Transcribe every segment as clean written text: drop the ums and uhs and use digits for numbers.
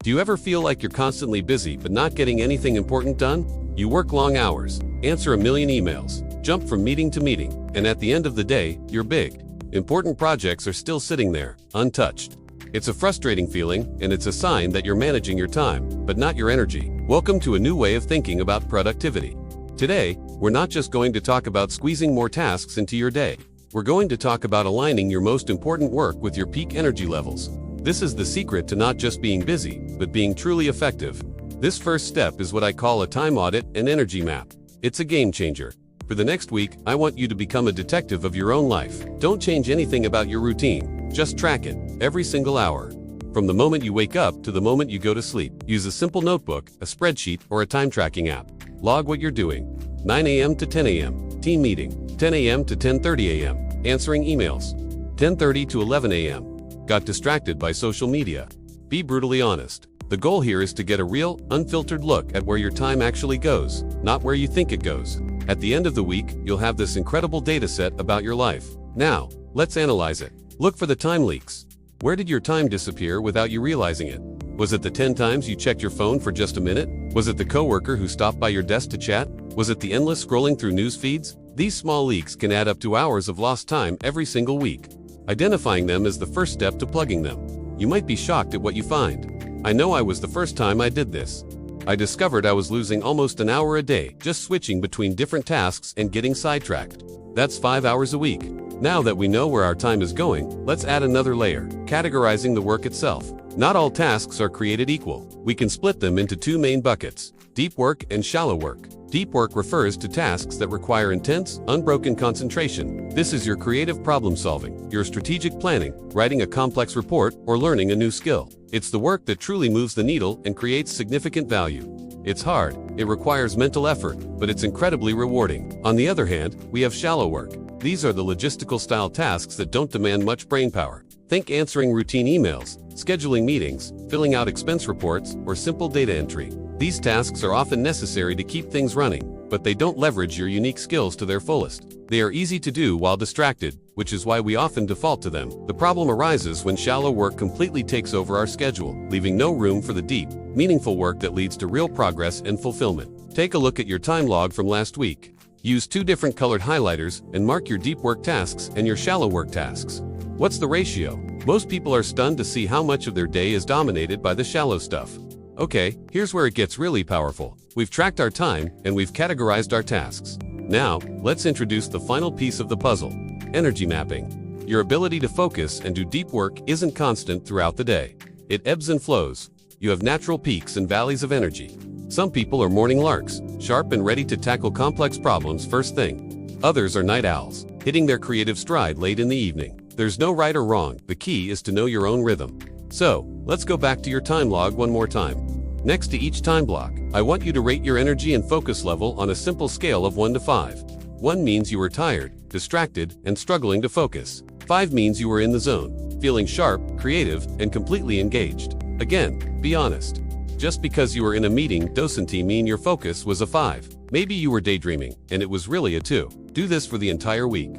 Do you ever feel like you're constantly busy but not getting anything important done? You work long hours, answer a million emails, jump from meeting to meeting, and at the end of the day, you're big. Important projects are still sitting there, untouched. It's a frustrating feeling, and it's a sign that you're managing your time, but not your energy. Welcome to a new way of thinking about productivity. Today, we're not just going to talk about squeezing more tasks into your day. We're going to talk about aligning your most important work with your peak energy levels. This is the secret to not just being busy, but being truly effective. This first step is what I call a time audit and energy map. It's a game changer. For the next week, I want you to become a detective of your own life. Don't change anything about your routine. Just track it, every single hour. From the moment you wake up to the moment you go to sleep. Use a simple notebook, a spreadsheet, or a time tracking app. Log what you're doing. 9 a.m. to 10 a.m. Team meeting. 10 a.m. to 10:30 a.m. Answering emails. 10:30 to 11 a.m. Got distracted by social media. Be brutally honest. The goal here is to get a real, unfiltered look at where your time actually goes, not where you think it goes. At the end of the week, you'll have this incredible data set about your life. Now, let's analyze it. Look for the time leaks. Where did your time disappear without you realizing it? Was it the 10 times you checked your phone for just a minute? Was it the coworker who stopped by your desk to chat? Was it the endless scrolling through news feeds? These small leaks can add up to hours of lost time every single week. Identifying them is the first step to plugging them. You might be shocked at what you find. I know I was the first time I did this. I discovered I was losing almost an hour a day just switching between different tasks and getting sidetracked. That's 5 hours a week. Now that we know where our time is going, let's add another layer, categorizing the work itself. Not all tasks are created equal. We can split them into two main buckets, deep work and shallow work. Deep work refers to tasks that require intense, unbroken concentration. This is your creative problem solving, your strategic planning, writing a complex report, or learning a new skill. It's the work that truly moves the needle and creates significant value. It's hard, it requires mental effort, but it's incredibly rewarding. On the other hand, we have shallow work. These are the logistical style tasks that don't demand much brainpower. Think answering routine emails, scheduling meetings, filling out expense reports, or simple data entry. These tasks are often necessary to keep things running, but they don't leverage your unique skills to their fullest. They are easy to do while distracted, which is why we often default to them. The problem arises when shallow work completely takes over our schedule, leaving no room for the deep, meaningful work that leads to real progress and fulfillment. Take a look at your time log from last week. Use 2 different colored highlighters and mark your deep work tasks and your shallow work tasks. What's the ratio? Most people are stunned to see how much of their day is dominated by the shallow stuff. Okay, here's where it gets really powerful. We've tracked our time, and we've categorized our tasks. Now, let's introduce the final piece of the puzzle, energy mapping. Your ability to focus and do deep work isn't constant throughout the day. It ebbs and flows. You have natural peaks and valleys of energy. Some people are morning larks, sharp and ready to tackle complex problems first thing. Others are night owls, hitting their creative stride late in the evening. There's no right or wrong. The key is to know your own rhythm. So, let's go back to your time log one more time. Next to each time block, I want you to rate your energy and focus level on a simple scale of 1 to 5. 1 means you were tired, distracted, and struggling to focus. 5 means you were in the zone, feeling sharp, creative, and completely engaged. Again, be honest. Just because you were in a meeting doesn't mean your focus was a 5. Maybe you were daydreaming, and it was really a 2. Do this for the entire week.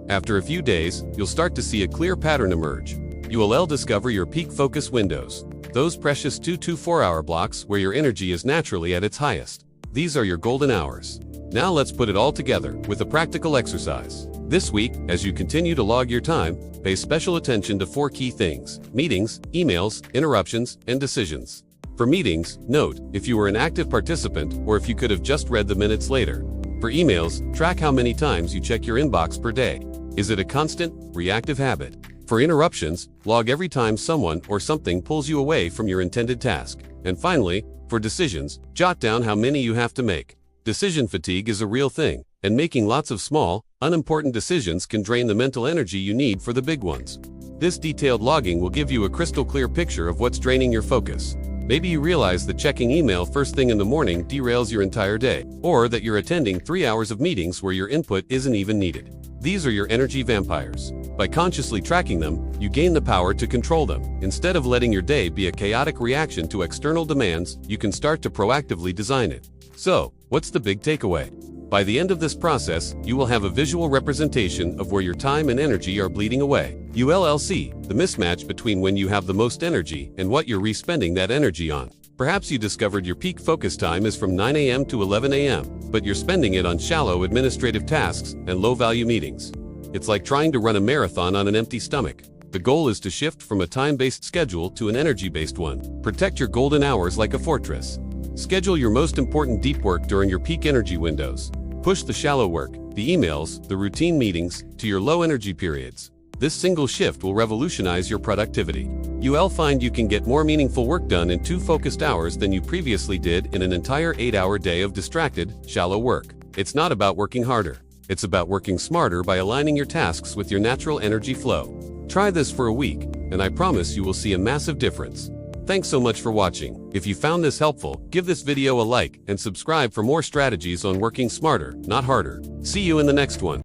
After a few days, you'll start to see a clear pattern emerge. You will discover your peak focus windows, those precious 2 to 4 hour blocks where your energy is naturally at its highest. These are your golden hours. Now let's put it all together with a practical exercise. This week, as you continue to log your time, pay special attention to 4 key things: meetings, emails, interruptions, and decisions. For meetings, note if you were an active participant or if you could have just read the minutes later. For emails, track how many times you check your inbox per day. Is it a constant, reactive habit? For interruptions, log every time someone or something pulls you away from your intended task. And finally, for decisions, jot down how many you have to make. Decision fatigue is a real thing, and making lots of small, unimportant decisions can drain the mental energy you need for the big ones. This detailed logging will give you a crystal clear picture of what's draining your focus. Maybe you realize that checking email first thing in the morning derails your entire day, or that you're attending 3 hours of meetings where your input isn't even needed. These are your energy vampires. By consciously tracking them, you gain the power to control them. Instead of letting your day be a chaotic reaction to external demands, you can start to proactively design it. So, what's the big takeaway? By the end of this process, you will have a visual representation of where your time and energy are bleeding away. ULLC, the mismatch between when you have the most energy and what you're re-spending that energy on. Perhaps you discovered your peak focus time is from 9 a.m. to 11 a.m., but you're spending it on shallow administrative tasks and low-value meetings. It's like trying to run a marathon on an empty stomach. The goal is to shift from a time-based schedule to an energy-based one. Protect your golden hours like a fortress. Schedule your most important deep work during your peak energy windows. Push the shallow work, the emails, the routine meetings, to your low-energy periods. This single shift will revolutionize your productivity. You'll find you can get more meaningful work done in 2 focused hours than you previously did in an entire 8-hour day of distracted, shallow work. It's not about working harder. It's about working smarter by aligning your tasks with your natural energy flow. Try this for a week, and I promise you will see a massive difference. Thanks so much for watching. If you found this helpful, give this video a like and subscribe for more strategies on working smarter, not harder. See you in the next one.